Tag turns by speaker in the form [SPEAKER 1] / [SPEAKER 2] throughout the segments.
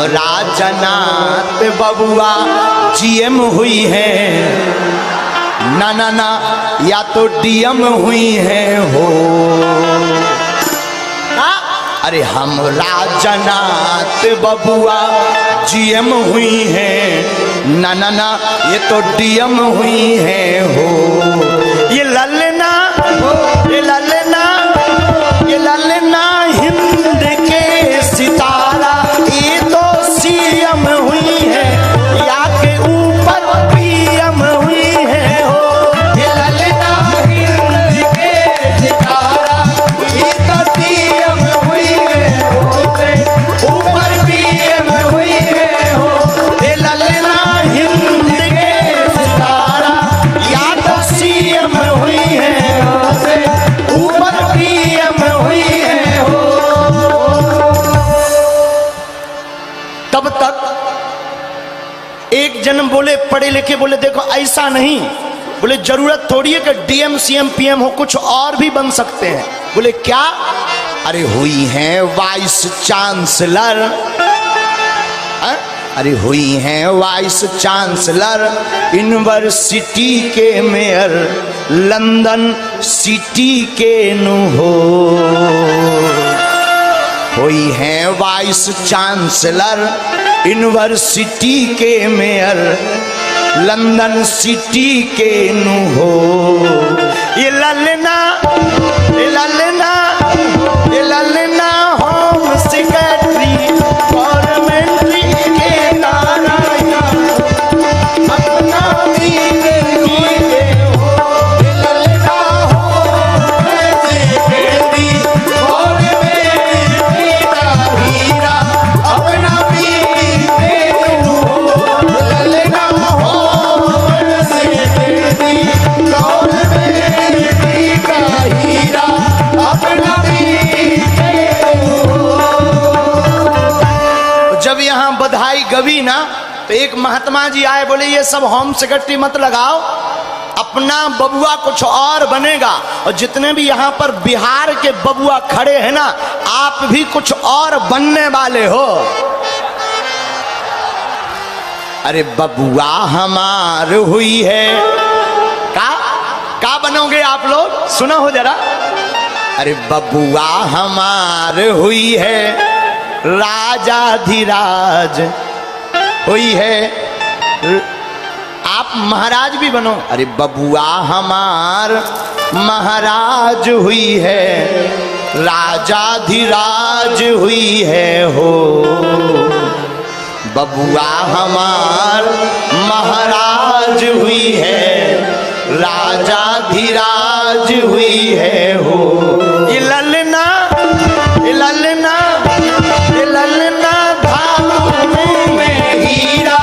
[SPEAKER 1] राजनाथ बबुआ जीएम हुई है, ना ना ना या तो डीएम हुई है हो। अरे हम राजनाथ बबुआ जीएम हुई है, ना ना ना ये तो डीएम हुई है हो। ये ललना, ये ललना, ये ललना हिंद के सितारा, ये तो सीएम हुई है या के ऊपर पीएम हुई है हो। ये ललना हिंद के सितारा, ये तो सीएम हुई है हो, ऊपर पीएम हुई है हो। ये ललना हिंद के सितारा या तो सीएम हुई है हो, ऊपर पीएम हुई है हो। तब तक एक जन बोले, पढ़े लिखे बोले देखो ऐसा नहीं, बोले जरूरत थोड़ी है कि डीएम सीएम पीएम हो, कुछ और भी बन सकते हैं। बोले क्या? अरे हुई हैं वाइस चांसलर, अरे हुई हैं वाइस चांसलर, यूनिवर्सिटी के मेयर, लंदन सिटी के नु हो। हुई हैं वाइस चांसलर, यूनिवर्सिटी के मेयर, लंदन सिटी के नु हो। ये ललना, ये ललना, ये ललना होम सेक्रेटरी गवर्नमेंट के तारा, अपना भी देखिए हो। ये ललना होम सेक्रेटरी गवर्नमेंट का हीरा, अपना भी देखो हो। ललना होम सेक्रेटरी गवर्नमेंट का हीरा, अपना भी देखो। जब यहाँ बधाई गवी ना तो एक महात्मा जी आए, बोले ये सब होम सेक्रेटरी मत लगाओ, अपना बबुआ कुछ और बनेगा। और जितने भी यहाँ पर बिहार के बबुआ खड़े हैं ना, आप भी कुछ और बनने वाले हो। अरे बबुआ हमार हुई है, का बनोगे आप लोग? सुना हो जरा। अरे बबुआ हमार हुई है, राजाधिराज हुई है, आप महाराज भी बनो। अरे बबुआ हमार महाराज हुई है, राजाधिराज हुई है हो। बबुआ हमार महाराज हुई है, राजाधिराज हुई है हो। ये ललना, ये ललना, ये ललना धाम में हीरा,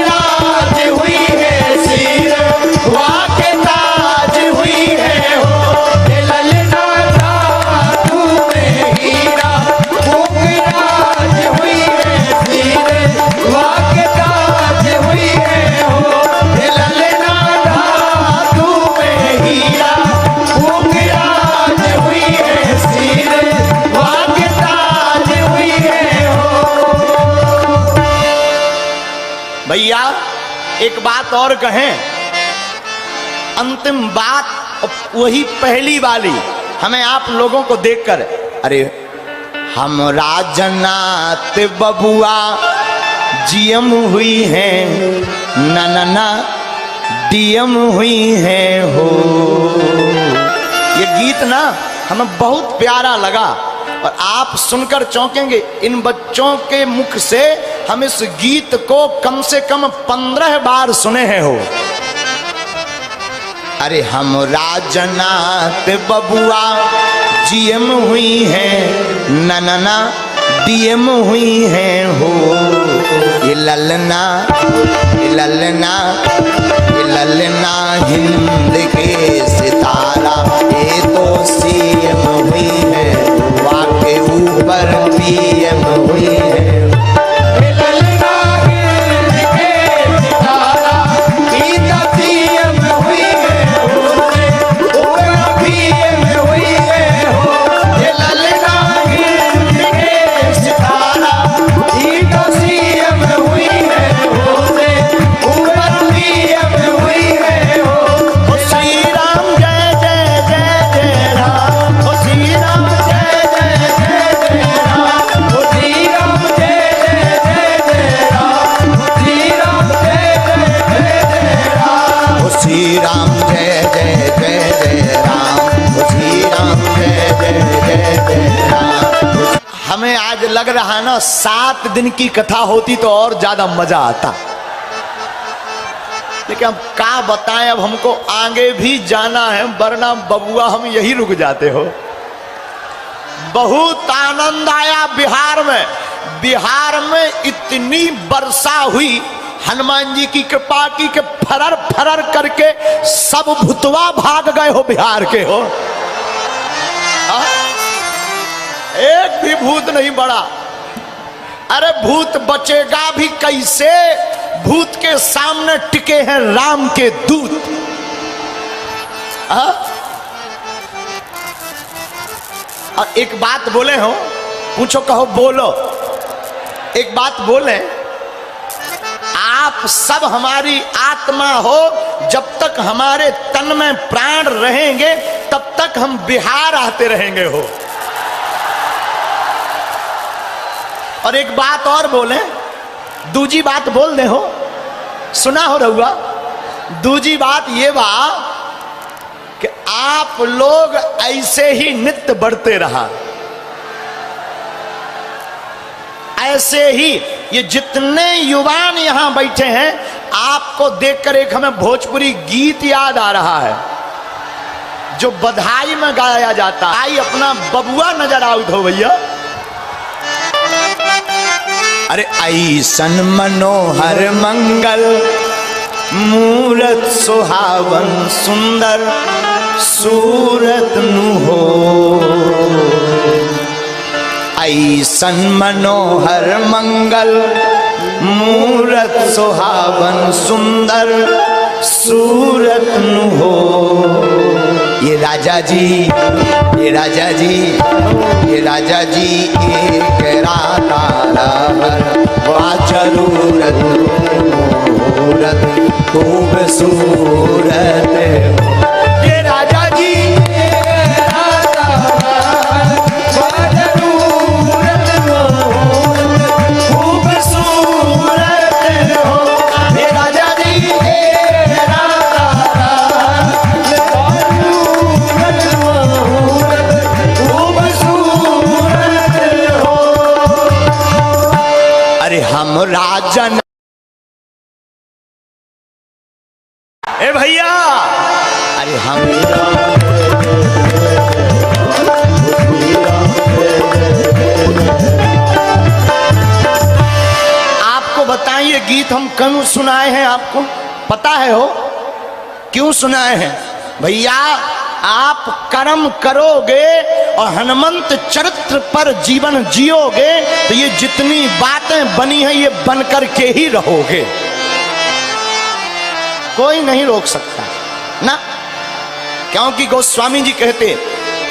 [SPEAKER 1] राज हुई है सिर, वाके ताज हुई है हो। ये ललना धाम में हीरा, राज हुई है सिर, वाके ताज हुई है हो। ये ललना धाम में हीरा, राज हुई है सिर, वाके ताज हुई है हो। भैया एक बात और कहें, अंतिम बात वही पहली वाली, हमें आप लोगों को देखकर, अरे हम राजनाथ बबुआ जीएम हुई हैं, ना ना ना डीएम हुई हैं हो। ये गीत ना हमें बहुत प्यारा लगा और आप सुनकर चौंकेंगे। इन बच्चों के मुख से हम इस गीत को कम से कम 15 बार सुने हैं हो। अरे हम राजनाथ बबुआ जीएम हुई हैं, ना ना ना डीएम हुई हैं हो। ये ललना, ये ललना, ये ललना हिंद के सितारा, ये तो सीएम हुई है, वाके ऊपर पीएम हुई है। लग रहा ना 7 दिन की कथा होती तो और ज्यादा मजा आता, लेकिन अब क्या बताएं, अब हमको आगे भी जाना है, वरना बबुआ हम यही रुक जाते हो। बहुत आनंद आया बिहार में। बिहार में इतनी वर्षा हुई हनुमान जी की कृपा की कि फरर फरर करके सब भूतवा भाग गए हो बिहार के हो। एक भी भूत नहीं बड़ा। अरे भूत बचेगा भी कैसे, भूत के सामने टिके हैं राम के दूत। और एक बात बोले हो, पूछो कहो बोलो, एक बात बोले, आप सब हमारी आत्मा हो, जब तक हमारे तन में प्राण रहेंगे तब तक हम बिहार आते रहेंगे हो। और एक बात और बोले, दूजी बात बोल दे हो, सुना हो रहुआ, दूजी बात ये बा कि आप लोग ऐसे ही नित्य बढ़ते रहा, ऐसे ही। ये जितने युवान यहां बैठे हैं, आपको देखकर एक हमें भोजपुरी गीत याद आ रहा है जो बधाई में गाया जाता है। आई अपना बबुआ नजर आउट हो भैया। अरे ऐसन मनोहर मंगल मूरत सुहावन सुंदर सूरत नु हो, ऐसन मनोहर मंगल मूरत सुहावन सुंदर सूरत नु हो। ये राजा जी, ये राजा जी, ये राजा जी एक राता जरूरत खूबसूरत हो। ये राजा जी हम राजन। ए भैया, अरे हम आपको बताइए गीत हम क्यों सुनाए हैं, आपको पता है हो क्यों सुनाए हैं? भैया आप कर्म करोगे और हनुमंत चरित्र पर जीवन जियोगे तो ये जितनी बातें बनी हैं ये बनकर के ही रहोगे, कोई नहीं रोक सकता ना। क्योंकि गोस्वामी जी कहते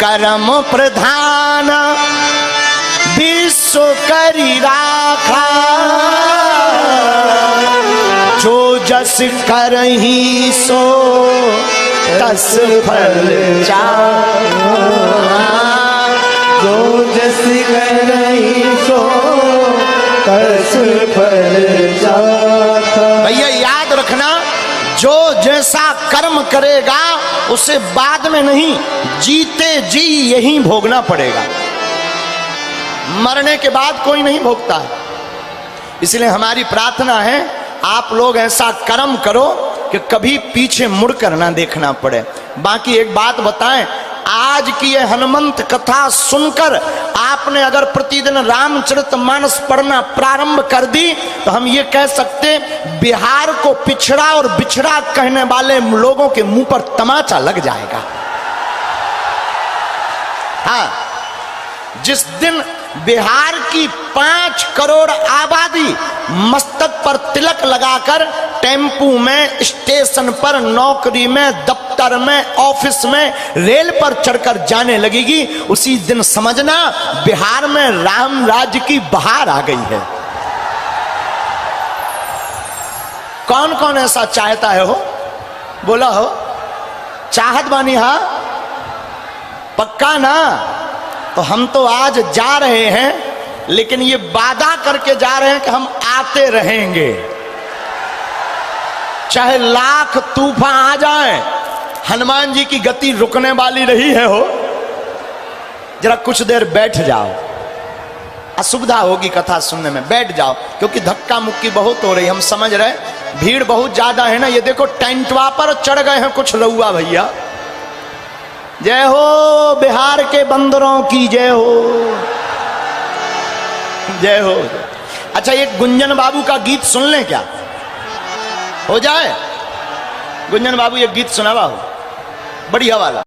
[SPEAKER 1] कर्म प्रधान विश्व करी राखा, जो जस करही सो तस फल चाहा, जो जस करही सो तस फल चाहा। भैया याद रखना, जो जैसा कर्म करेगा उसे बाद में नहीं, जीते जी यही भोगना पड़ेगा, मरने के बाद कोई नहीं भोगता है। इसलिए हमारी प्रार्थना है आप लोग ऐसा कर्म करो कि कभी पीछे मुड़कर ना देखना पड़े। बाकी एक बात बताएं, आज की ये हनुमंत कथा सुनकर आपने अगर प्रतिदिन रामचरितमानस पढ़ना प्रारंभ कर दी तो हम ये कह सकते बिहार को पिछड़ा और बिछड़ा कहने वाले लोगों के मुंह पर तमाचा लग जाएगा। हाँ, जिस दिन बिहार की 5 करोड़ आबादी मस्तक पर तिलक लगाकर टेम्पू में, स्टेशन पर, नौकरी में, दफ्तर में, ऑफिस में, रेल पर चढ़कर जाने लगेगी, उसी दिन समझना बिहार में राम राज्य की बहार आ गई है। कौन कौन ऐसा चाहता है हो, बोला हो, चाहत बानी? हा, पक्का ना? तो हम तो आज जा रहे हैं, लेकिन ये वादा करके जा रहे हैं कि हम आते रहेंगे, चाहे लाख तूफान आ जाए। हनुमान जी की गति रुकने वाली रही है हो। जरा कुछ देर बैठ जाओ, असुविधा होगी कथा सुनने में, बैठ जाओ, क्योंकि धक्का मुक्की बहुत हो रही, हम समझ रहे, भीड़ बहुत ज्यादा है ना। ये देखो टेंटवा पर चढ़ गए हैं कुछ रउआ भैया। जय हो बिहार के बंदरों की जय हो, जय हो। अच्छा एक गुंजन बाबू का गीत सुन लें क्या, हो जाए? गुंजन बाबू एक गीत सुना बाबू बढ़िया वाला।